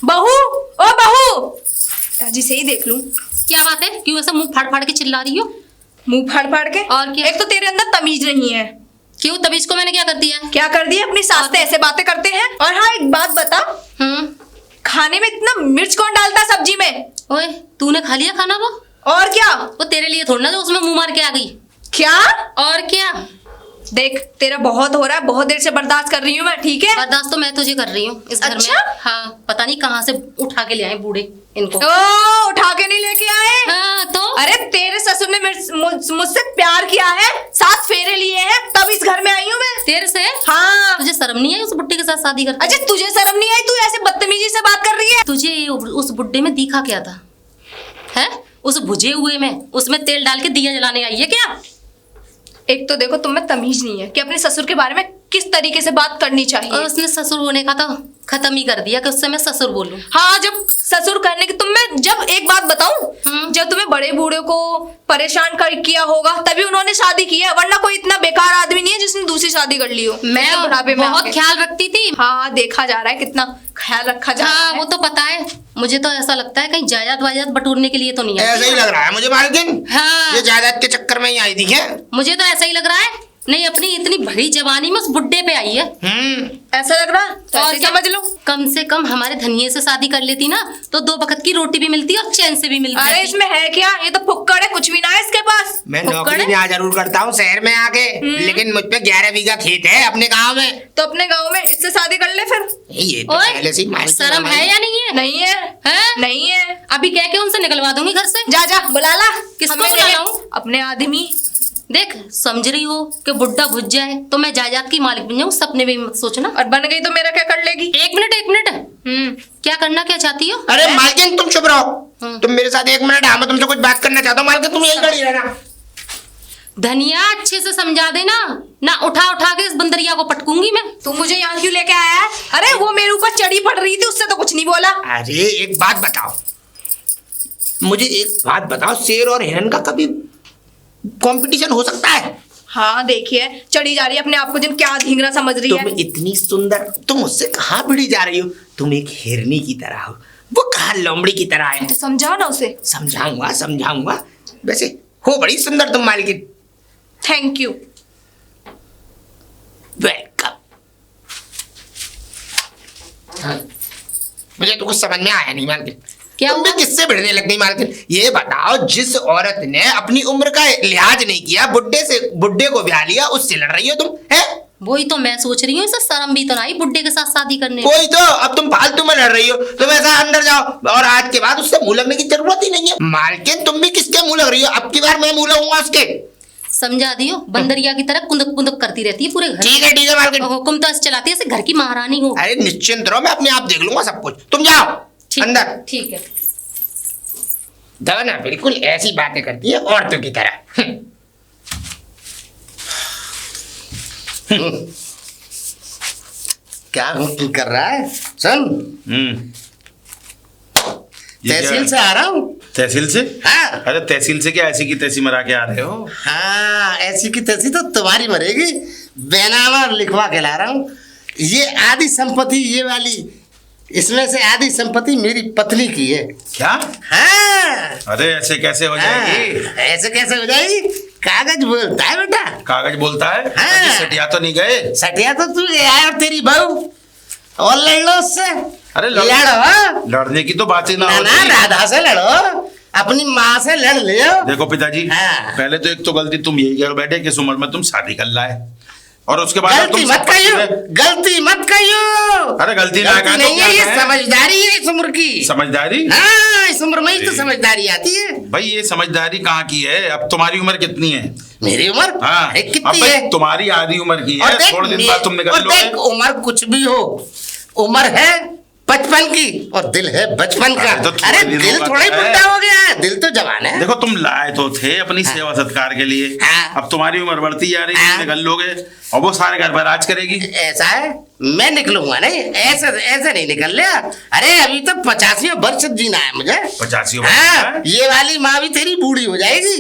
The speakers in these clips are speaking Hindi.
बहू, ओ बहू, ताजी से ही देख लूं। क्या बात है, क्यों ऐसा मुंह फाड़ फाड़ के चिल्ला रही हो? मुंह फाड़ फाड़ के? और क्या? एक तो तेरे अंदर तमीज नहीं है। क्यों, तमीज को मैंने क्या कर दिया है? क्या कर दिया? अपनी सास से ऐसे बातें करते हैं। और हाँ, एक बात बता, खाने में इतना मिर्च कौन डालता है सब्जी में? ओए, तूने खा लिया खाना वो? और क्या? वो तेरे लिए थोड़ा ना जो उसमें मुंह मार के आ गई। क्या? और क्या? देख, तेरा बहुत हो रहा है, बहुत देर से बर्दाश्त कर रही हूँ मैं, ठीक है? बर्दाश्त तो मैं तुझे कर रही हूँ इस घर अच्छा? में। हाँ, पता नहीं कहाँ से उठा के ले आए बूढ़े इनको। ओ, उठा के नहीं लेके आए? हाँ तो? अरे तेरे ससुर ने मुझसे प्यार किया है, 7 फेरे लिए हैं, तब इस घर में आई हूँ मैं। तेरे से? हाँ। तुझे शर्म नहीं आई उस बुड्ढे के साथ शादी करते? अच्छा, तुझे शर्म नहीं आई? तू ऐसे बदतमीजी से बात कर रही है? तुझे उस बुड्ढे में दिखा क्या था? है? उस भुजे हुए में उसमें तेल डाल के दिया जलाने आई है क्या? एक तो देखो, तुम में तमीज नहीं है कि अपने ससुर के बारे में किस तरीके से बात करनी चाहिए। और उसने ससुर होने का तो खत्म ही कर दिया कि उससे मैं ससुर बोलूं। हाँ, जब ससुर करने की तुम्हें, जब एक बात बताऊं, जब तुम्हें बड़े बूढ़े को परेशान कर किया होगा तभी उन्होंने शादी की है, वरना कोई इतना बेकार आदमी नहीं है जिसने दूसरी शादी कर ली हो। मैं बुढ़ापे में बहुत ख्याल रखती थी। हाँ, देखा जा रहा है कितना ख्याल रखा जा रहा है। वो तो पता है। मुझे तो ऐसा लगता है कहीं जायदाद वायदाद बटोरने के लिए तो नहीं ऐसा ही लग रहा है मुझे मालकिन। हाँ, ये जायदाद के चक्कर में ही आई थी क्या? मुझे तो ऐसा ही लग रहा है। नहीं, अपनी इतनी बड़ी जवानी में उस बुड्ढे पे आई है। ऐसा लग रहा है तो और ऐसे समझ लो। कम से कम हमारे धनिये से शादी कर लेती ना तो 2 वक्त की रोटी भी मिलती और चैन से भी मिलती। अरे इसमें है क्या? ये तो फुक्कड़ है, कुछ भी ना है इसके पास। मैं नौकरी यहाँ जरूर करता हूँ शहर में आके, लेकिन मुझ पे 11 बीघा खेत है अपने गाँव में। तो अपने गाँव में इससे शादी कर ले फिर। ये तो पहले से शर्म है या नहीं है? नहीं है, है? नहीं है। अभी कह के उनसे निकलवा दूंगी घर से। जा जा, बुला ला। किसको हमें बुला क्या? लाऊं? अपने आदमी। देख, समझ रही हो कि बुड्ढा भुज जाए तो मैं जायदाद की मालिक बन जाऊं, सपने में मत सोचना। और बन गई तो मेरा क्या कर लेगी? एक मिनट। क्या करना क्या चाहती हो? अरे मालकिन तुम चुप रहो। तुम मेरे साथ 1 मिनट, मैं तुमसे कुछ बात करना चाहता हूँ। मालकिन तुम यही खड़ी रहना। धनिया अच्छे से समझा देना, ना उठा उठा के इस बंदरिया को पटकूंगी मैं। तू मुझे यहाँ क्यों लेके आया है? अरे वो मेरे ऊपर चढ़ी पड़ रही थी, उससे तो कुछ नहीं बोला। अरे एक बात बताओ, मुझे एक बात बताओ, शेर और हिरन का कभी कंपटीशन हो सकता है? हाँ, देखिए चढ़ी जा रही है अपने आप को, जिन क्या धींगरा समझ रही है। तुम इतनी सुंदर, तुम उससे कहाँ भिड़ी जा रही हो? तुम एक हिरनी की तरह हो, वो कहाँ लोमड़ी की तरह है। तो समझा ना उसे। समझाऊंगा। वैसे हो बड़ी सुंदर तुम मालकिन। Thank you. वेलकम। मुझे तो कुछ समझ में आया नहीं मालकिन। क्या तुम भी किससे भिड़ने लग गई मालकिन? ये बताओ, जिस औरत ने अपनी उम्र का लिहाज नहीं किया, बुड्ढे को ब्याह लिया, उससे लड़ रही हो तुम, है? वही तो मैं सोच रही हूँ, इसे शर्म भी तो नहीं बुड्ढे के साथ शादी करने। कोई तो, अब तुम फालतू में लड़ रही हो। तुम ऐसा अंदर जाओ, और आज के बाद उससे मुंह लगने की जरूरत ही नहीं है। मालकिन तुम भी किसके मुंह लग रही हो? अब की बार मैं मुंह लगूंगा उसके। समझा दियो, बंदरिया की तरह कुंदक कुंदक करती रहती है पूरे घर। ठीक है मालकिन। हुक्म तो ऐसे चलाती है जैसे घर की महारानी हो। अरे निश्चिंत रहो, मैं अपने आप देख लूंगा सब कुछ। तुम जाओ अंदर। ठीक है। दवना बिल्कुल ऐसी बातें करती है औरतों की तरह। क्या कर रहा है? सुन, तहसील से आ रहा हूँ। तहसील से? हाँ। अरे तहसील से क्या, ऐसी की तैसी मरा के आ रहे हो? हाँ, ऐसी की तैसी तो तुम्हारी मरेगी। बैनामा लिखवा के ला रहा हूँ। ये आधी संपत्ति, ये वाली, इसमें से आधी संपत्ति मेरी पत्नी की है। क्या? हाँ। अरे ऐसे कैसे हो जाएगी? ऐसे कैसे हो जाएगी? कागज बोलता है बेटा। कागज बोलता है? हाँ। सटिया तो नहीं गए? सटिया तो तू गया है और तेरी बहू, और लड़ लो उससे। अरे लड़ो। लड़ने की तो बात ही ना ना, राधा से लड़ो, अपनी माँ से लड़ लियो। देखो पिताजी, हाँ। पहले तो एक तो गलती तुम यही कर बैठे कि इस उम्र में तुम शादी कर लाए, और उसके बाद गलती मत कहियो। अरे गलती नहीं है, ये समझदारी है इस उम्र की। समझदारी? हाँ, इस उम्र में ही तो समझदारी आती है। भाई ये समझदारी कहाँ की है? अब तुम्हारी उम्र कितनी है? मेरी उम्र? हाँ, कितनी है? तुम्हारी आधी उम्र की है। थोड़े दिन बाद तुम निकल लोगे। उम्र कुछ भी हो, उम्र है 55 की और दिल है बचपन का। अरे दिल थोड़ा ही बुढ़ा हो गया है, दिल तो जवान है। देखो तुम लाए तो थे अपनी सेवा सत्कार के लिए। हाँ। अब तुम्हारी उम्र बढ़ती जा रही है। हाँ। निकल लोगे और वो सारे घर पर राज करेगी। ऐसा है? मैं निकलूंगा नहीं, ऐसे नहीं निकल लिया। अरे अभी तो 85 वर्ष जीना है मुझे। 85 हाँ, ये वाली माँ भी तेरी बूढ़ी हो जाएगी।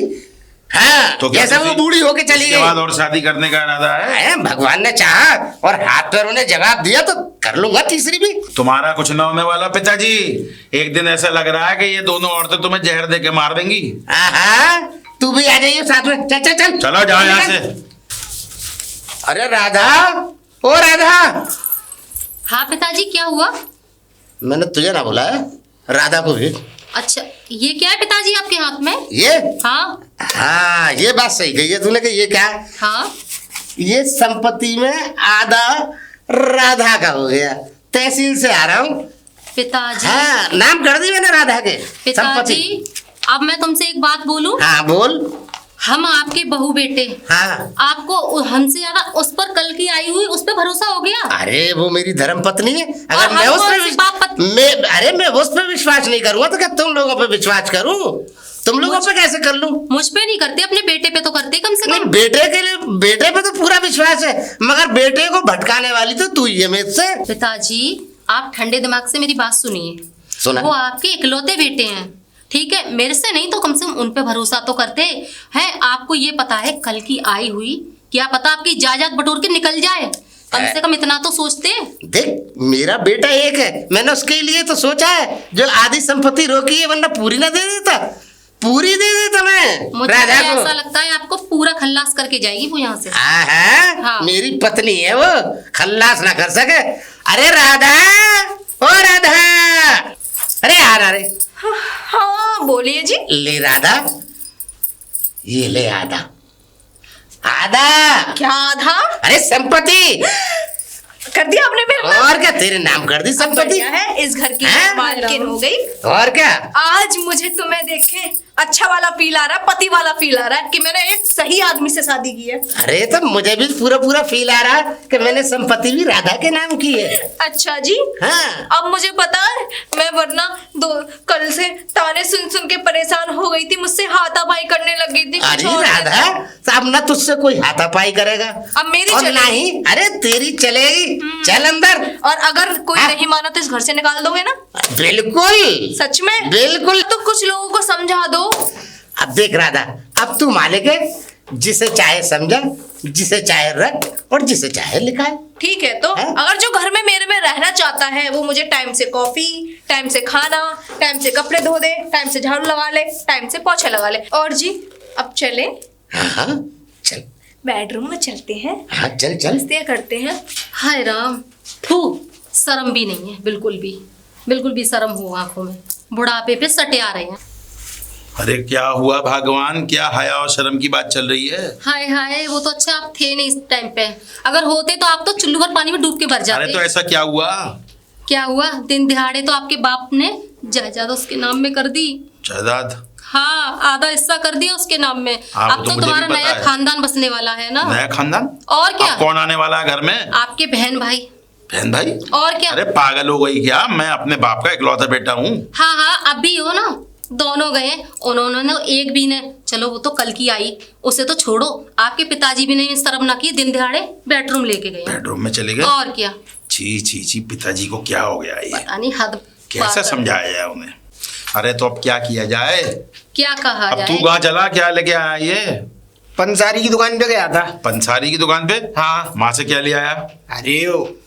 हाँ, तो क्या जैसे वो किसी- बूढ़ी होके चली इसके गई। बाद और शादी करने का इरादा है? है, भगवान ने चाहा और हाथ पैरों ने जवाब दिया तो कर लूंगा तीसरी भी। तुम्हारा कुछ न होने वाला पिताजी। एक दिन ऐसा लग रहा है कि ये दोनों औरतें तुम्हें जहर दे के मार देंगी। हाँ, तू भी आ जाइए साथ में। चल चल चल चलो जाओ यहाँ से। अरे राधा, ओ राधा, हाँ पिताजी, क्या हुआ? मैंने तुझे ना बुलाया, राधा को भी। अच्छा, ये क्या है पिताजी आपके हाथ में? ये हाँ हाँ, ये बात सही कही है तूने कि ये क्या है? हाँ। ये संपत्ति में आधा राधा का हो गया। तहसील से आ रहा हूँ। पिताजी, हाँ, नाम कर दी मैंने राधा के। पिताजी, अब मैं तुमसे एक बात बोलूं? हाँ बोल। हम आपके बहू बेटे, हाँ, आपको हमसे ज्यादा उस पर कल की आई हुई उस पर भरोसा हो गया। अरे वो मेरी धर्म पत्नी है। और अगर मैं हम उस कौन पर सी बाप पत्नी? मैं उस पर विश्वास नहीं करूँगा तो क्या तुम लोगों पे विश्वास करूँ? तुम लोगों पे कैसे कर लूँ? मुझ पे नहीं करते, अपने बेटे पे तो करते कम से नहीं, कम। बेटे पे तो पूरा विश्वास है, मगर बेटे को भटकाने वाली तो तू ही है मेरे से। पिताजी, आप ठंडे दिमाग से मेरी बात सुनिए। सुना। वो आपके इकलौते बेटे हैं, ठीक है? मेरे से नहीं तो कम से कम उन पे भरोसा तो करते हैं। आपको ये पता है कल की आई हुई, क्या पता आपकी जायदाद बटोर के निकल जाए, कम से कम इतना तो सोचते। देख, मेरा बेटा एक है, मैंने उसके लिए तो सोचा है जो आधी संपत्ति रोकी है, वरना पूरी ना दे देता, पूरी दे देता मैं मुझे राधा को। ऐसा लगता है आपको पूरा खल्लास करके जाएगी वो यहाँ से। हाँ, मेरी पत्नी है वो, खल्लास ना कर सके। अरे राधा, ओ राधा, अरे आ रहा रे। हाँ बोलिए जी। ले राधा, ये ले आधा। आधा क्या आधा अरे संपत्ति कर दिया आपने मेरे नाम? और क्या, तेरे नाम कर दी संपत्ति। बढ़िया है, इस घर की हाँ? मालकिन हो गई। और क्या, आज मुझे तुम्हें देखे अच्छा वाला फील आ रहा है, पति वाला फील आ रहा है कि मैंने एक सही आदमी से शादी की है। अरे तो मुझे भी पूरा पूरा फील आ रहा है कि मैंने संपत्ति भी राधा के नाम की है। अच्छा जी। हाँ, अब मुझे पता है, मैं वरना कल से ताने सुन सुन के परेशान हो गई थी, मुझसे हाथापाई करने लग गई थी। कुछ अरे और राधा, तो अब ना तुझसे कोई हाथापाई करेगा, अब मेरी और चलेगी। नहीं, अरे तेरी चलेगी। चल अंदर। और अगर कोई हाँ? नहीं माना तो इस घर से निकाल दोगे ना? बिल्कुल सच में? बिल्कुल। तो कुछ लोगों को समझा दो। अब देख राधा, अब तू मालिक है, जिसे चाहे समझा, जिसे चाहे रख और जिसे चाहे लिखाए। ठीक है, तो हाँ? अगर जो घर में मेरे में रहना चाहता है वो मुझे टाइम से कॉफी, टाइम से खाना, टाइम से कपड़े धो दे, टाइम से झाड़ू लगा ले, टाइम से पोछा लगा ले। और जी अब चले, हाँ हाँ, चल। बेडरूम में चलते हैं, हाँ चल चल। मस्तियाँ करते हैं। हाय राम, थू, शर्म भी नहीं है, बिल्कुल भी शर्म हो आंखों में, बुढ़ापे पे सटे आ रहे हैं। अरे क्या हुआ भगवान, क्या हया और शर्म की बात चल रही है? हाय हाय, वो तो अच्छा आप थे नहीं इस टाइम पे, अगर होते तो आप तो चुल्लू भर पानी में डूब के मर अरे जाते। तो ऐसा क्या हुआ? क्या हुआ? दिन दिहाड़े तो आपके बाप ने जायदाद उसके नाम में कर दी। जायदाद? हाँ, आधा हिस्सा कर दिया उसके नाम में। हाँ, वो अब तो तो मुझे तुम्हारा भी पता नया है। खानदान बसने वाला है ना। नया खानदान? और क्या, अब कौन आने वाला है घर में? आपके बहन भाई। बहन भाई? और क्या। अरे पागल हो गई क्या? मैं अपने बाप का इकलौता बेटा हूँ। हाँ हाँ, अब भी हो ना, दोनों गए, उन्होंने एक भी ने, चलो वो तो कल की आई, उसे तो छोड़ो, आपके पिताजी भी नहीं शर्म ना की, दिन दिहाड़े बेडरूम लेके गए। बेडरूम में चले गए? और क्या। छी छी छी, पिताजी को क्या हो गया ये? पता नहीं, हद कैसे समझाया जाए उन्हें? अरे तो अब क्या किया जाए? क्या कहा अब जाए। तू कहाँ चला, क्या लेके आया ये? पंसारी की दुकान पे गया था। पंसारी की दुकान पे? हाँ। माँ से क्या ले आया? अरे वो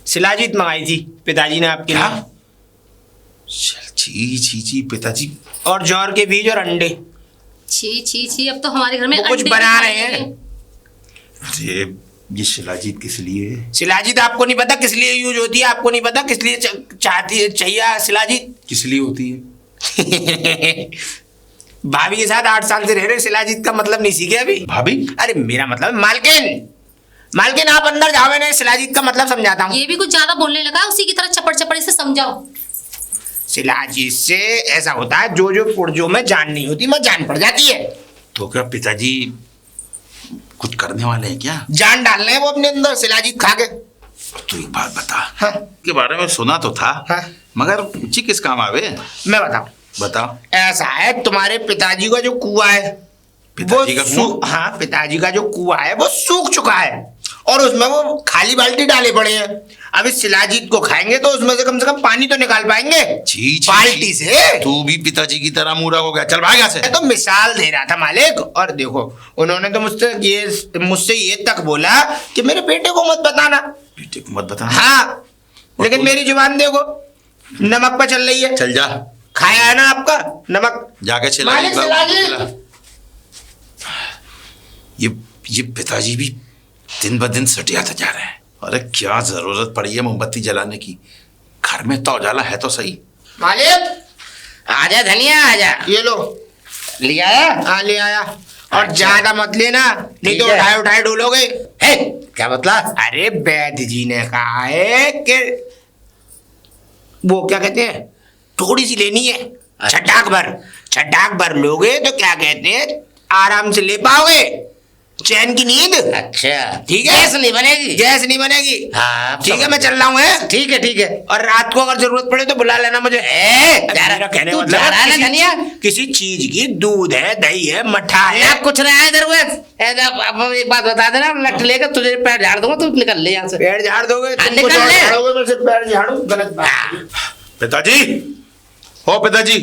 शिलाजीत मंगाई थी पिताजी ने आपके क्या? लिए, छी छी छी, पिताजी। और ज्वार के बीज और अंडे। छी छी छी, अब तो हमारे घर में वो कुछ अंडे बना भी रहे हैं। खाएंगे। अरे ये शिलाजीत किस लिए? शिलाजीत आपको नहीं पता किस लिए यूज होती है, आपको नहीं पता किस लिए चाहती है, चाहिए शिलाजीत। किस लिए होती है? भाभी के साथ 8 साल से रह रहे, शिलाजीत का मतलब नहीं सीखे अभी। भाभी? अरे मेरा मतलब मालकिन आप अंदर जाओ, मैंने शिलाजीत का मतलब समझाता हूँ। ये भी कुछ ज्यादा बोलने लगा है, उसी की तरह चपड़ चपड़ से समझाओ। शिलाजीत से ऐसा होता है, जो जो पुर्जों में जान नहीं होती मैं जान पड़ जाती है। तो क्या पिताजी कुछ करने वाले हैं क्या? जान डालने हैं वो अपने अंदर शिलाजीत खा के। तो एक बात बता। हाँ। के बारे में सुना तो था। हाँ। मगर जी किस काम आवे? मैं बताऊं, बताओ। ऐसा है, तुम्हारे पिताजी का जो कुआं है, पिताजी का कुआं? हाँ, पिताजी का जो कुआं है वो सूख चुका है, और उसमें वो खाली बाल्टी डाले पड़े हैं। अब इस शिलाजीत को खाएंगे तो उसमें से कम पानी तो निकाल पाएंगे छी छी, बाल्टी से। तू भी पिताजी की तरह मूर्ख हो गया, चल भाग यहाँ से। मैं तो मिसाल दे रहा था मालिक। और देखो उन्होंने तो मुझसे ये तक बोला कि मेरे बेटे को मत बताना। बेटे को मत बताना? हाँ, लेकिन मेरी जुबान देखो नमक पर चल रही है। चल जा, खाया है ना आपका नमक? जाके चिल्ला। मालिक शिलाजीत। ये पिताजी भी दिन ब दिन सटियाते जा रहे हैं। अरे क्या जरूरत पड़ी है मोमबत्ती जलाने की, घर में तो उजाला है तो सही। मालिक आजा धनिया आजा। ये लो। लिया आया? हाँ ले आया। और अच्छा। ज्यादा मत लेना, नहीं तो ठीक है। उठाए उठाए डोलोगे। है क्या मतलब? अरे वैद्य जी ने कहा है कि वो क्या कहते हैं, थोड़ी सी लेनी है। अच्छा। छटाक भर लोगे तो क्या कहते हैं, आराम से ले पाओगे, चैन की नींद। अच्छा ठीक है। गैस नहीं बनेगी? गैस नहीं बनेगी। हाँ ठीक है, मैं चल रहा हूँ। है ठीक है ठीक है। और रात को अगर जरूरत पड़े तो बुला लेना मुझे। मेरा कहने तू मतलब जा रहा है ना किसी- धनिया? किसी चीज की दूध है, दही है, मठा है। यार कुछ रहा है इधर अब एक बात बता देना, लट लेकर तुझे पैर झाड़ दूंगा, तू निकल ले यहाँ से। पैर झाड़ दोगे? हाँ, तुमको निकल जो ले। झाड़ोगे मैं सिर्फ पैर झाड़ू, गलत बात। पिताजी, हो पिताजी।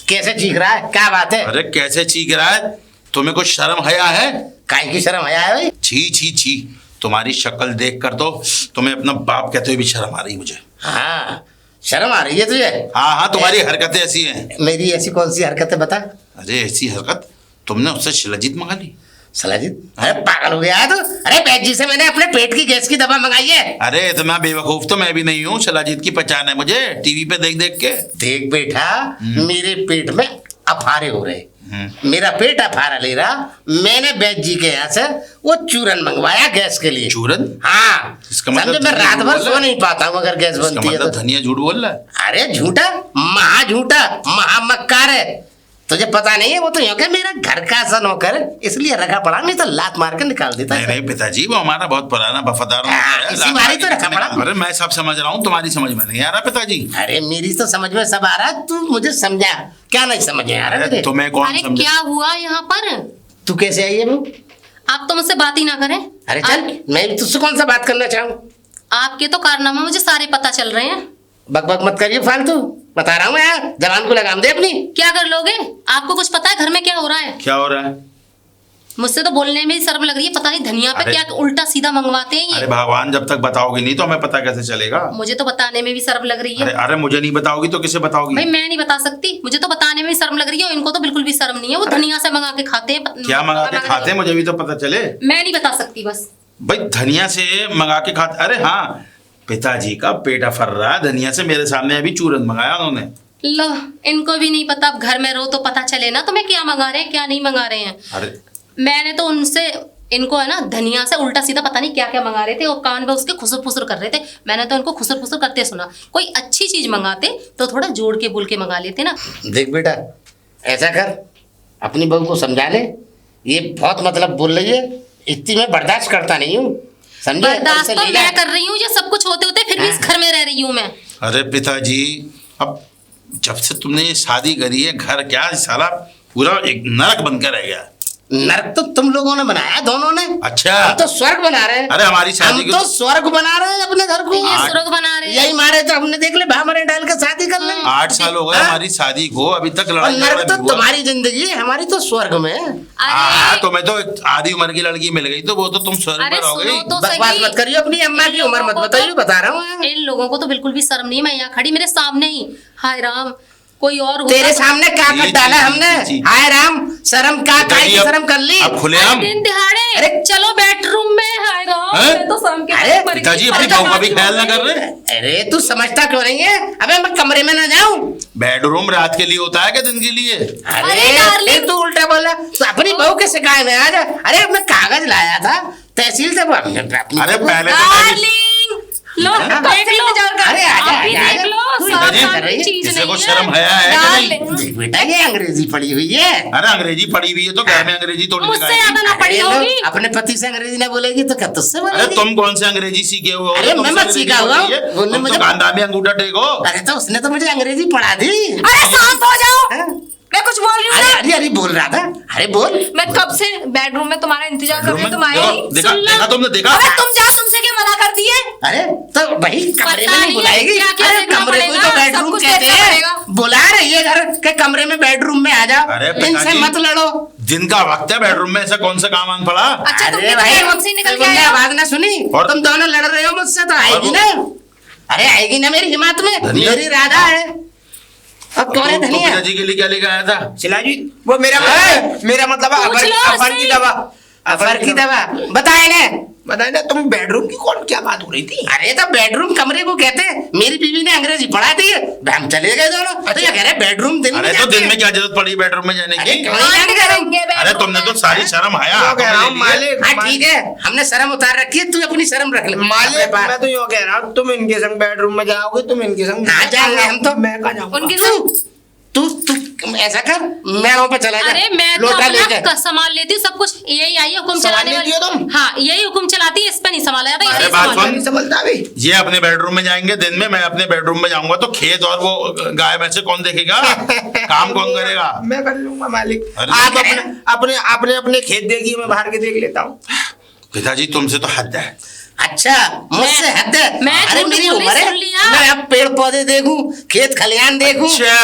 कैसे चीख रहा है, क्या बात है? अरे कैसे चीख रहा है? तुम्हें कुछ शर्म हया है? काहे की शर्म आया है भाई? छी छी छी, तुम्हारी शक्ल देख कर तो तुम्हें अपना बाप कहते हुए भी शर्म आ रही मुझे। हाँ शर्म आ रही है तुझे? हाँ हाँ, तुम्हारी हरकतें ऐसी हैं। मेरी ऐसी कौन सी हरकत है बता? अरे ऐसी हरकत, तुमने उससे शिलाजीत मंगा ली। सलाजीत, अरे पागल हो गया है तू? अरे बैद जी से मैंने अपने पेट की गैस की दवा मंगाई है। अरे इतना बेवकूफ तो मैं भी नहीं हूँ, शिलाजीत की पहचान है मुझे टीवी पे देख देख के। देख बेटा, मेरे पेट में अफारे हो रहे, मेरा पेट अफारा ले रहा, मैंने बैद जी के यहाँ से वो चूरन मंगवाया गैस के लिए। चूरन? हाँ। इसका मतलब समझे, मैं धनिया रात भर बोल रहा सो है? नहीं पाता हूँ अगर गैस इसका बनती है मतलब तो। धनिया झूठ बोल रहा है? अरे झूठा, महा झूठा, महामक्कार है। तुझे पता नहीं है, वो तो यूं कि मेरा घर का सा नौकर है, इसलिए रखा पड़ा, नहीं तो लात मार के निकाल देता नहीं है। नहीं पिताजी, वो हमारा बहुत पुराना वफादार हाँ, नौकर है, इसी लात बारी मार तो के रखा पड़ा। अरे मैं सब समझ रहा हूँ, तुम्हारी समझ में नहीं आ रहा पिताजी। अरे मेरी तो समझ में सब आ रहा है, तू मुझे समझा, क्या नहीं समझ में आ रहा है अरे मुझे? तुम्हें कौन अरे समझे? क्या हुआ यहाँ पर? तू कैसे आई है वो? आप तो मुझसे बात ही ना करें। अरे चल, मैं भी तुझसे कौन सा बात करना चाहूँ? आपके तो कारनामे मुझे सारे पता चल रहे हैं। बक बक मत करिए फालतू, बता रहा हूँ मैं, यार जबान को लगाम दे अपनी। क्या कर लोगे? आपको कुछ पता है घर में क्या हो रहा है? क्या हो रहा है? मुझसे तो बोलने में ही शर्म लग रही है। पता नहीं धनिया पे अरे- क्या उल्टा सीधा मंगवाते हैं अरे ये। भगवान, जब तक बताओगी नहीं तो हमें पता कैसे चलेगा? मुझे तो बताने में भी शर्म लग रही अरे है। अरे मुझे नहीं बताओगी तो किसे बताओगी? भाई मैं नहीं बता सकती, मुझे तो बताने में भी शर्म लग रही है और इनको तो बिल्कुल भी शर्म नहीं है। वो धनिया से मंगा के खाते हैं। क्या मंगा के खाते हैं, मुझे भी तो पता चले। मैं नहीं बता सकती बस। भाई धनिया से मंगा के खाते? अरे हाँ, पिताजी का पेट अफर रहा है धनिया से, मेरे सामने अभी चूरन मंगाया उन्होंने। लो, इनको भी नहीं पता। अब घर में रहो तो पता चले ना तुम्हें क्या मंगा रहे हैं क्या नहीं मंगा रहे हैं। अरे मैंने तो उनसे, इनको है ना धनिया से उल्टा सीधा पता नहीं क्या क्या मंगा रहे थे और कान पे उसके खुसर फुसर कर रहे थे। मैंने तो इनको खुसर फुसर करते सुना। कोई अच्छी चीज मंगाते तो थोड़ा जोड़ के बोल के मंगा लेते ना। देख बेटा, ऐसा कर, अपनी बहू को समझा ले, ये बहुत मतलब बोल रही है, इतनी मैं बर्दाश्त करता नहीं हूँ, समझे? बर्दाश्त ऐसे तो ले जा। मैं कर रही हूँ, ये सब कुछ होते होते फिर भी इस घर में रह रही हूँ मैं। अरे पिताजी, अब जब से तुमने ये शादी करी है, घर क्या साला पूरा एक नरक बनकर रह गया। नरक तो तुम लोगों ने बनाया, दोनों ने। अच्छा। हम तो स्वर्ग बना रहे हैं। अरे हमारी शादी हम की तो स्वर्ग बना रहे हैं अपने घर को। ये सुरग बना रहे हैं। यही मारे तो हमने देख ले, भामरे डाल के शादी कर ले। 8 साल हो गए हाँ? हमारी शादी को, अभी तक और लड़ाई नरक तो नहीं हुआ। तुम्हारी जिंदगी है, हमारी तो स्वर्ग में है। हाँ, अरे तुम्हें तो एक आधी उम्र की लड़की मिल गई तो वो तो तुम स्वर्ग अरे पर हो सुनो गई। तो बकवास सही। मत करिए, अपनी अम्मा की उम्र मत बताइए, बता रहा हूँ। इन लोगों को तो बिल्कुल भी शर्म नहीं। मैं यहाँ खड़ी मेरे सामने ही, हाय राम, कोई और होता तेरे तो- सामने क्या जी, कर डाला जी, हमने? जी। हाय राम, शर्म का काय की अब- शर्म कर ली। अब खुलेआम। अरे दिन दिहाड़े, अरे चलो बेडरूम में, हाय राम, हैं? मैं तो शर्म के अरे मारे मर गई। पिताजी अपनी पर्दा बहू का भी मार ख्याल ना दूंगी। कर रहे? अरे तू समझता क्यों नहीं है? अबे मैं कमरे में ना जाऊं? बेडरूम रात के लिए होता है क्या दिन के लिए? अरे डार्लिंग। फिर तू उल्टा बोला तो अपनी बहू के शिकायत में आ जा। अरे मैं कागज लाया था तहसील से, अरे पहले तो डार्लिंग, लो देख लो, अरे आजा, आप भी आजा, देख आजा। लो, तू सावधान इधर ही, चीज किसी नहीं को है। शर्म हया है कि नहीं? डार्लिंग, देख बेटा, ये अंग्रेजी पढ़ी हुई है। अरे अंग्रेजी पढ़ी हुई है तो घर में अंग्रेजी थोड़ी मुझसे सिखाएगी। ज्यादा ना पड़ी अरे लो, होगी। अपने पति से अंग्रेजी ना बोलेगी तो क्या तुझसे अरे बोलेगी? तुम कौन से अंग्रेजी सीखे हुए हो? अरे तुमसे मैं मत अंग्रेजी सीखा हुआ बोल रही है? हूँ। उन्होंने तुम तो मुझे- कांधा में अंगूठा टेको। अरे तो उसने तो मुझे अंग्रेजी पढ़ा दी। अरे शांत हो जाओ। हाँ? मैं कुछ बोल रही हूँ अरे ना। अरे अरे बोल रहा था, अरे बोल। मैं कब से बेडरूम में तुम्हारा इंतजार कर रही हूँ, तुम आए नहीं। देखा सुन लो। देखा तुमने देखा अबे तुम जाओ, तुमसे क्या मना कर दिए? अरे तो भाई कमरे में पता नहीं नहीं बुलाएगी? क्या क्या अरे देखना कमरे को ही पड़ेगा, तो सब बेडरूम कुछ कहते देखना हैं। पड़ेगा। बुला रही है घर के कमरे में, बेडरूम में आ जाओ। अरे इनसे पिताजी, मत लड़ो। दिन का वक्त है, बेडरूम में ऐसा कौन सा काम आन पड़ा? अच्छा तुम अरे भाई बेडरूम से ही निकल के तुमने आए हो? आवाज ना सुनी? और- तुम दोनों लड़ रहे हो मुझसे तो आएगी वो- ना। अरे आएगी ना मेरी हिम्मत में, धनिया। मेरी राधा है। अब कौन है तो धनिया? पिताजी के लिए क्या लेकर आया था? शिलाजी वो मेरा मतलब है पूछ लो अफर की उससे। दवा। अफर की दवा बताए ना। बताए ना, तुम बेडरूम की कौन क्या बात हो रही थी? अरे तो बेडरूम कमरे को कहते हैं। मेरी बीवी ने अंग्रेजी पढ़ा दी है, हम चले गए दोनों। तो ये कह रहे बेडरूम दिन में अरे तो जाते दिन हैं। में क्या जरूरत पड़ी बेडरूम में जाने अरे की? क्यों नहीं जाने करेंगे करेंगे? अरे तुमने तो सारी शर्म आया क्यों कह रहा हूँ मालिक? हाँ ठीक है, हमने शर्म उतार रखी है, तू अपनी शर्म रख ले। मालिक अपने पास। मैं तो यूँ कह रहा हूँ, तुम इनके संग बेडरूम में जाओगे, तुम इनके संग हाँ, जाएंगे हम तो। मैं कहाँ जाऊँगा? उनके तू तू तू ऐसा कर, मैलों पे चला जा। अरे मैं तो लोटा अपना लेके। संभाल लेती हूँ सब कुछ, यही आई है हुक्म संभाल चलाने लेती हो तुम? हाँ यही हुक्म चलाती है, इस पे नहीं संभाला जाता, अरे यही बात संभाल सुन। नहीं समझता भी। ये अपने बेडरूम में जाएंगे दिन में, मैं अपने बेडरूम में जाऊंगा तो खेत और वो गाय में से कौन देखेगा? काम कौन करेगा? मैं कर लूंगा मालिक। अरे आप अपने खेत देखिए, मैं बाहर के देख लेता हूँ। पिताजी तुमसे तो हद है। अच्छा मुझसे हद है? मैं अरे झूठ मेरी बोल रही, उम्र है, सुन लिया? मैं अब पेड़ पौधे देखूं, खेत खलियान देखूं। अच्छा,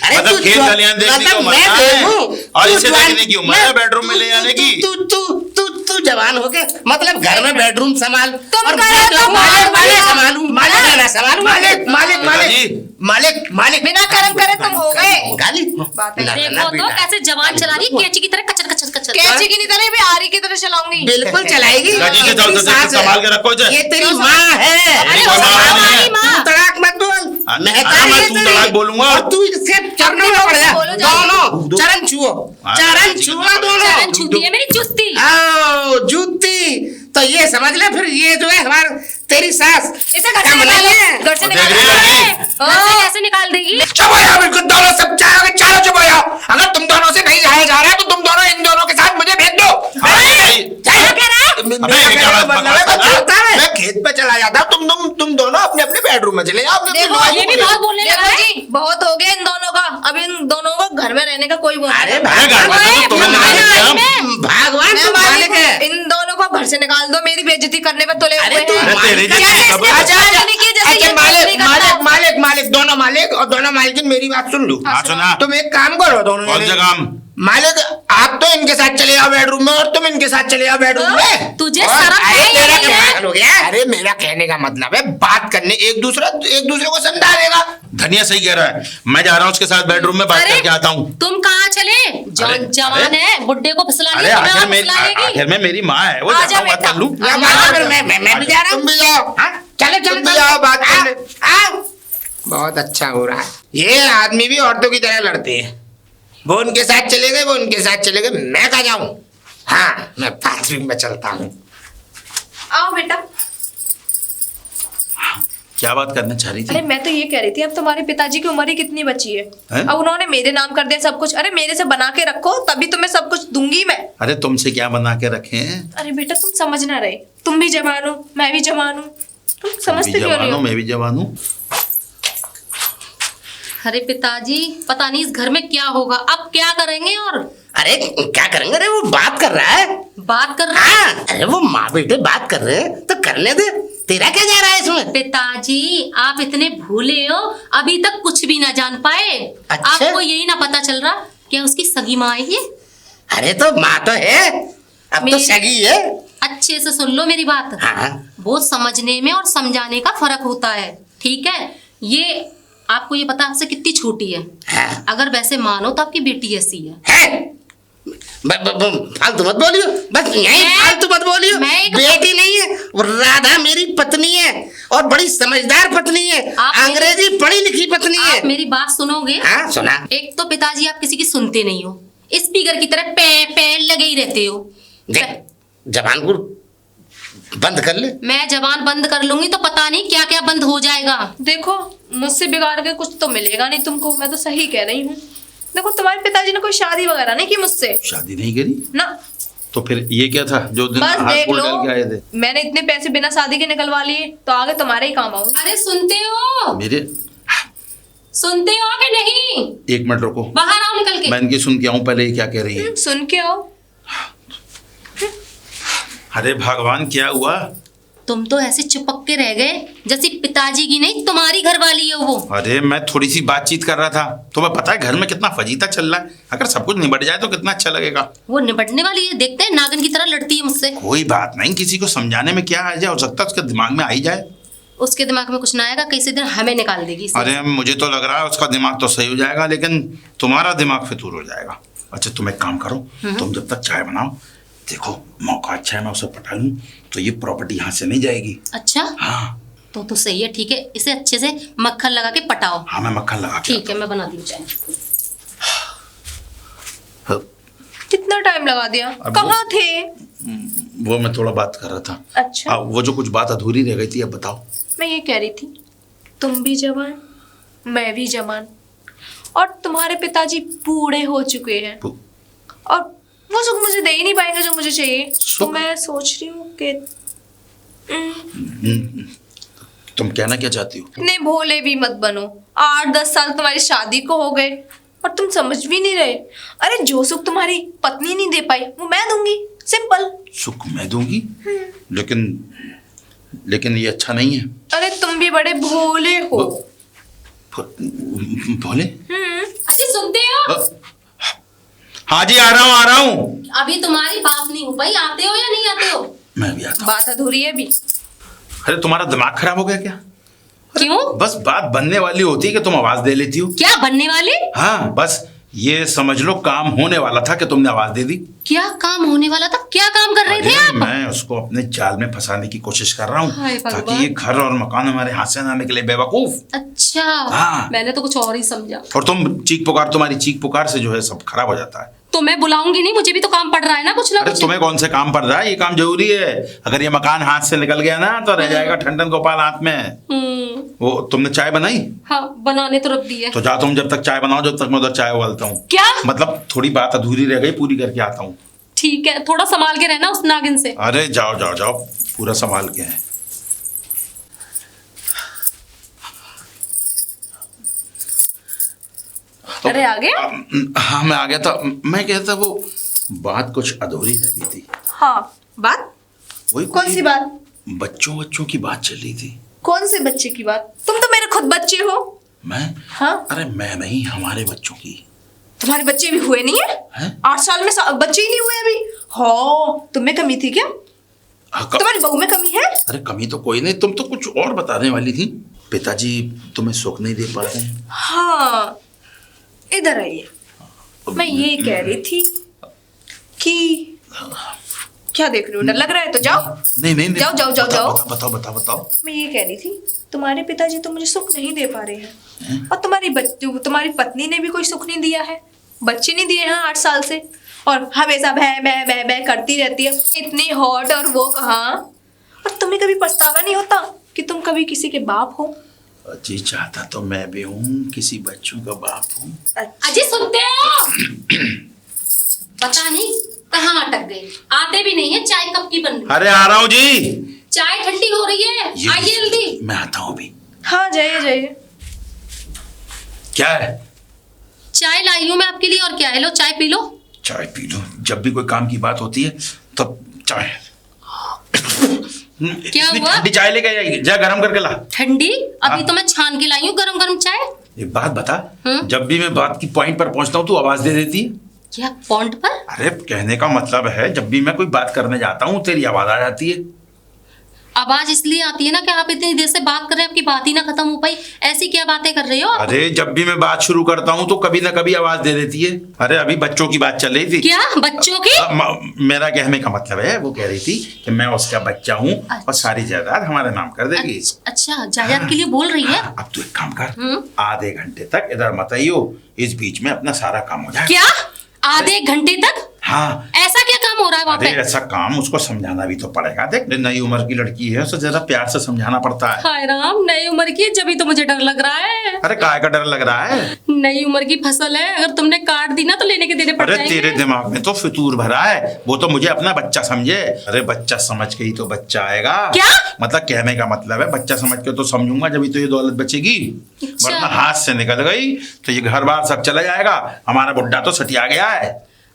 अरे मतलब तू खेत जो- खलियान देखने की मतलब उम्र मैं है। देखूं, और तू इसे जवान- देखने की उम्र है मैं- बेडरूम में ले तू- जाने तू- की। तू तू तू तू जवान हो गया, मतलब घर में बेडरूम संभाल। तुम और कह मैं रहे हो जो तो मालिक मालिक वाले वाला- संभालूं, मालिक वाला संभालूं। मालिक मालिक मालिक मालिक मालिक बिना कर्म करे तुम हो गए। गाली बातें ना, ना, देखो तो बेटा। कैसे जवान चला रही है, कैची की तरह कचर कचर कचर। कैची की नहीं तरह भी आरी की तरह चलाऊंगी। बिल्कुल चलाएगी। पिताजी से ये तेरी चल, सास है। संभाल के रखो इसे। ये तेरी माँ है। अरे वो वो माँ हमारी नहीं है। माँ। तू तड़ाक मत बोल। अरे महका मैं रही है तू तेरी। तड़ाक बोलूंगा। और तू इसके चरणों में पड़ जा। बोलो जाओ। दोनों चरण छुओ, चरण छुओ दोनों। चरण छूती है मेरी चुस्ती। आओ जूती। तो ये समझ ले फिर, ये जो है हमार तेरी सास इसे घर से कम निकालो, नहीं है। घर से और निकालो। देख रही है घर से कैसे निकाल देगी? चुप हो जाओ, बिल्कुल दोनों सब जाओगे, चारों चुप हो जाओ। अगर तुम दोनों से नहीं जाया जा रहा है तो तुम दोनों इन दोनों के साथ मुझे भेज दो। हाँ, भाई। क्या कह रहा है? अबे, ये क्या बात मतलब है, बकवास करता है? मैं खेत पे चला जाता हूँ, तुम दोनों अपने अपने बेडरूम में चले जाओ। अपने अपने देखो, लड़ाई ये भी को बहुत बोलने लगा देखो है। जी, बहुत हो गया इन दोनों का। अब इन दोनों को घर में रहने का कोई वो नहीं। अरे अरे घर में भगवान, तो तुम्हें भगवान, निकाल दिया। भगवान मैं तू मालिक मालिक है। हूँ। इन दोनों को घर से निकाल दो, मेरी बेइज्जती करने पे तुले अरे हुए तू हैं। अरे तेरी मालिक जैसी है। खबर- अच्छा, नहीं किया, जैसे अच्छा, ये मालिक नहीं करता। मालिक मालिक मालिक दोनों मालिक और दोनों मालिकिन मेरी बात सुन लो। हाँ सुना। तुम एक काम करो दोनों कौन जने। सा काम? मालिक आप तो इनके साथ चले जाओ बेडरूम में और तुम इनके साथ चले जाओ बेडरूम में। तुझे और शर्म अरे है या मेरा नहीं क्या है? हाल हो गया? अरे मेरा कहने का मतलब है बात करने, एक दूसरे को समझा देगा। धनिया सही कह रहा है, मैं जा रहा हूँ उसके साथ बेडरूम में बात अरे, करके आता हूँ। तुम कहाँ चले? अरे, जवान अरे। है, बुड्ढे को फिसला अरे लिया, तुम्हें आखिर और फिसला लेगी। आखिर में मेरी माँ है, वो आजा जाता हूँ बात बेटा। कर लूँ। या बात कर, मैं भी जा रहा तुम हूँ। भी जाओ। हाँ, चलो चलो तुम भी जाओ बात करने। आओ। बहुत अच्छा हो रहा है। ये आदमी भी औरतों की तरह लड़ते हैं। वो उनके साथ चले गए, वो उनके साथ चले गए, मैं कहाँ जाऊं? हाँ, मैं बाथरूम में चलता हूँ। आओ बेटा। क्या बात करना चाह रही अरे थी? मैं तो ये कह रही थी, अब तुम्हारे पिताजी की उम्र ही कितनी बची है? हैं? अब उन्होंने मेरे नाम कर दिया सब कुछ। अरे मेरे से बना के रखो, तभी तुम्हें सब कुछ दूंगी मैं। अरे तुमसे क्या बना के रखे हैं? अरे बेटा तुम समझ ना रहे, तुम भी जवान हो, मैं भी जवान हूँ, तुम तुम समझते भी क्यों जवान नहीं हो, हो? मैं भी जवान हूँ। अरे पिताजी पता नहीं इस घर में क्या होगा, अब क्या करेंगे? और अरे क्या करेंगे? अरे वो बात कर रहा है। बात कर रहे हैं। हाँ, अरे वो माँ बेटे बात कर रहे हैं तो करने दे। तेरा क्या जा रहा है इसमें? पिताजी आप इतने भूले हो, अभी तक कुछ भी ना जान पाए। अच्छा। आपको यही ना पता चल रहा क्या उसकी सगी माँ है ये? अरे तो माँ तो है, अब तो मेरी- सगी है। अच्छे से सुन लो मेरी बात। हाँ वो समझने में और समझाने का फर्क होता है, ठीक है? ये आपको ये पता आपसे कितनी छोटी है, हाँ अगर वैसे मानो तो आपकी बेटी ऐसी है। है। फालतू मत बोलियो, बस यही मैं- फालतू मत बोलियो। मैं एक- बेटी नहीं है, वो राधा मेरी पत्नी है और बड़ी समझदार पत्नी है, आप- अंग्रेजी पढ़ी लिखी पत्नी है। आप मेरी बात सुनोगे? हाँ सुना। एक तो पिताजी आप किसी की सुनते नहीं हो, स्पीकर की तरह पे पे लगे ही रहते हो। देख जबान को बंद कर ले। मैं जबान बंद कर लूंगी तो पता नहीं क्या क्या बंद हो जाएगा। देखो मुझसे बिगाड़ के कुछ तो मिलेगा नहीं तुमको, मैं तो सही कह रही हूँ। देखो तुम्हारे पिताजी ने कोई शादी वगैरह नहीं की मुझसे शादी नहीं करी ना। तो फिर ये क्या था जो दिन बस हाथ देख गोल लो, डाल के आए थे? मैंने इतने पैसे बिना शादी के निकलवा लिए, तो आगे तुम्हारे ही काम आऊंगी। अरे सुनते हो? मेरे सुनते हो कि नहीं? एक मिनट रुको। बाहर आओ आओ निकल के। मैं इनकी सुन के आऊं पहले ये क्या कह रही है। सुन के आओ। अरे भगवान क्या हुआ? तुम तो ऐसे चिपक के रह गए जैसे पिताजी की नहीं तुम्हारी घरवाली है वो। अरे मैं थोड़ी सी बातचीत कर रहा था। तुम्हें पता है घर में कितना फजीता चल रहा है। अगर सब कुछ निबट जाए तो कितना अच्छा लगेगा। वो निबटने वाली है, देखते हैं नागिन की तरह लड़ती है मुझसे। कोई बात नहीं, किसी को समझाने में क्या आ जाए, हो सकता है उसके दिमाग में आ ही जाए। उसके दिमाग में कुछ ना आएगा, किसी दिन हमें निकाल देगी इससे। अरे मुझे तो लग रहा है उसका दिमाग तो सही हो जाएगा, लेकिन तुम्हारा दिमाग फितूर हो जाएगा। अच्छा तुम एक काम करो, तुम जब तक चाय बनाओ, देखो मौका अच्छा है, मैं उसे पटा लूं तो ये प्रॉपर्टी यहाँ से नहीं जाएगी। अच्छा हाँ तो सही है, ठीक है, इसे अच्छे से मक्खन लगा के पटाओ। हाँ मैं मक्खन लगा के ठीक है, मैं बना दी हूँ चाय। हाँ, कितना टाइम लगा दिया? अब कहाँ थे? वो मैं थोड़ा बात कर रहा था। अच्छा वो जो कुछ बात अधूरी रह गई थी, अब बताओ। मैं ये कह रही थी, तुम भी जवान, मैं भी जवान, और तुम्हारे पिताजी बूढ़े हो चुके हैं, और वो सुख मुझे दे ही नहीं पाएंगे जो मुझे चाहिए। तो सुख? मैं सोच रही हूँ कि तुम कहना क्या चाहती हो? इतने भोले भी मत बनो। 8-10 साल तुम्हारी शादी को हो गए और तुम समझ भी नहीं रहे। अरे जो सुख तुम्हारी पत्नी नहीं दे पाई वो मैं दूंगी, सिंपल। सुख मैं दूंगी, लेकिन ये अच्छा नहीं है। अरे तुम भी बड़े भोले हो। भोले? अजी सुनते हो? हाँ जी, आ रहा हूँ। अभी तुम्हारी बात नहीं हो पाई, आते हो या नहीं आते हो? मैं भी आता हूँ। बात अधूरी है अभी। अरे तुम्हारा दिमाग खराब हो गया क्या? क्यों? बस बात बनने वाली होती है कि तुम आवाज दे लेती हो। क्या बनने वाले? हाँ बस ये समझ लो काम होने वाला था कि तुमने आवाज दे दी। क्या काम होने वाला था? क्या काम कर रहे थे अरे आप? मैं उसको अपने जाल में फंसाने की कोशिश कर रहा हूँ, हाय भगवान। ताकि ये घर और मकान हमारे हाथ से ना निकले, बेवकूफ। अच्छा हाँ। मैंने तो कुछ और ही समझा। और तुम्हारी चीख पुकार से जो है सब खराब हो जाता है। तो मैं बुलाऊंगी नहीं, मुझे भी तो काम पड़ रहा है ना कुछ ना अरे कुछ। तुम्हें कौन से काम पड़ रहा है? ये काम जरूरी है। अगर ये मकान हाथ से निकल गया ना तो रह जाएगा ठंडन गोपाल हाथ में। वो तुमने चाय बनाई? हाँ बनाने तो रख दी है। तो जाओ तुम जब तक चाय बनाओ, जब तक मैं उधर चाय उबालता हूँ। क्या? मतलब थोड़ी बात अधूरी रह गई, पूरी करके आता हूँ। ठीक है, थोड़ा संभाल के रहना उस नागिन से। अरे जाओ जाओ जाओ, पूरा संभाल के है। अरे आ गया? हाँ मैं आ गया था। मैं कहता वो बात कुछ अधूरी रह गई थी। हाँ बात? वही कौन सी बात? बच्चों की बात चल रही थी। कौन से बच्चे की बात? तुम तो मेरे खुद बच्चे हो। मैं? हाँ अरे मैं नहीं, हमारे बच्चों की। तुम्हारे बच्चे भी हुए नहीं है? 8 साल में बच्चे ही नहीं हुए अभी। हो तुम में कमी थी क्या? तुम्हारी बहू में कमी है? अरे कमी तो कोई नहीं, तुम तो कुछ और बताने वाली थी। पिताजी तुम्हें सुख नहीं दे पा रहे हैं। हाँ इधर आइए। मैं ये कह रही थी कि क्या देख रहे हो? डर लग रहा है तो जाओ। नहीं जाओ जाओ जाओ जाओ। बताओ। मैं ये कह रही थी, तुम्हारे पिताजी तो मुझे सुख नहीं दे पा रहे हैं, और तुम्हारी पत्नी ने भी कोई सुख नहीं दिया है, बच्चे नहीं दिए हैं 8 साल से, और हमेशा भै करती रहती है। इतनी हॉट और वो कहाँ। और तुम्हें कभी पछतावा नहीं होता कि तुम कभी किसी के बाप हो? जी चाहता तो मैं भी हूँ किसी बच्चों का बाप हूँ। अजी सुनते हो? पता नहीं कहाँ अटक गए, आते भी नहीं है। चाय कब की बन रही? अरे आ रहा हूँ जी। चाय ठंडी हो रही है, आइए जल्दी। मैं आता हूँ अभी। हाँ जाइए। क्या है? चाय लाई हूँ मैं आपके लिए, और क्या है, लो चाय पी लो। चाय पी लो। जब भी कोई काम की बात होती है तब चाय। क्या हुआ? ठंडी चाय लेके जाएगी, जा गरम करके ला। ठंडी? अभी हाँ। तो मैं छान के लाई हूँ गरम गरम चाय। एक बात बता, जब भी मैं बात की पॉइंट पर पहुंचता हूँ तू आवाज दे देती है। क्या पॉइंट पर? अरे कहने का मतलब है जब भी मैं कोई बात करने जाता हूँ तेरी आवाज आ जाती है। आवाज इसलिए आती है ना कि आप इतनी देर से बात कर रहे हैं, आपकी बात ही ना खत्म हो पाई। ऐसी क्या बातें कर रहे हो आप? अरे जब भी मैं बात शुरू करता हूँ तो कभी ना कभी आवाज दे देती है। अरे अभी बच्चों की बात चल रही थी। क्या बच्चों की? मेरा कहने का मतलब है, वो कह रही थी कि मैं उसका बच्चा हूँ और सारी जायदाद हमारे नाम कर देगी। अच्छा जायदाद के लिए बोल रही है? अब तू एक काम कर, आधे घंटे तक इधर मत आइयो, इस बीच में अपना सारा काम हो जाए। क्या आधे घंटे तक? हाँ ऐसा क्या काम हो रहा है वहाँ अरे पे? ऐसा काम उसको समझाना भी तो पड़ेगा। देख नई उम्र की लड़की है, उसे जरा प्यार से समझाना पड़ता है। हाय राम, नई उम्र की है, जब तो मुझे डर लग रहा है। अरे काय का डर लग रहा है? नई उम्र की फसल है, अगर तुमने काट दी ना तो लेने के देने पड़ अरे जाएंगे। तेरे दिमाग में तो फितूर भरा है, वो तो मुझे अपना बच्चा समझे। अरे बच्चा समझ के ही तो बच्चा आएगा। क्या? मतलब कहने का मतलब है बच्चा समझ के तो समझूंगा, जब तो ये दौलत बचेगी। अच्छा। वरना हाथ से निकल गई तो ये घर बार सब चला जाएगा। हमारा बुड्ढा तो सटिया गया है।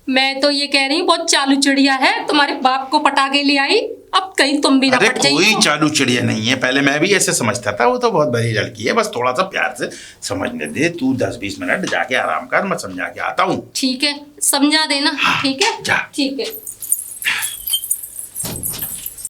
मैं तो ये कह रही हूँ बहुत चालू चिड़िया है, तुम्हारे बाप को पटा के ले आई, अब कहीं तुम भी ना अरे पट कोई जाइए। चालू चिड़िया नहीं है, पहले मैं भी ऐसे समझता था। वो तो बहुत बड़ी लड़की है, बस थोड़ा सा प्यार से समझने दे। तू 10-20 मिनट जाके आराम कर, मैं समझा के आता हूँ। ठीक है, समझा देना। हाँ, ठीक है, जा। ठीक है।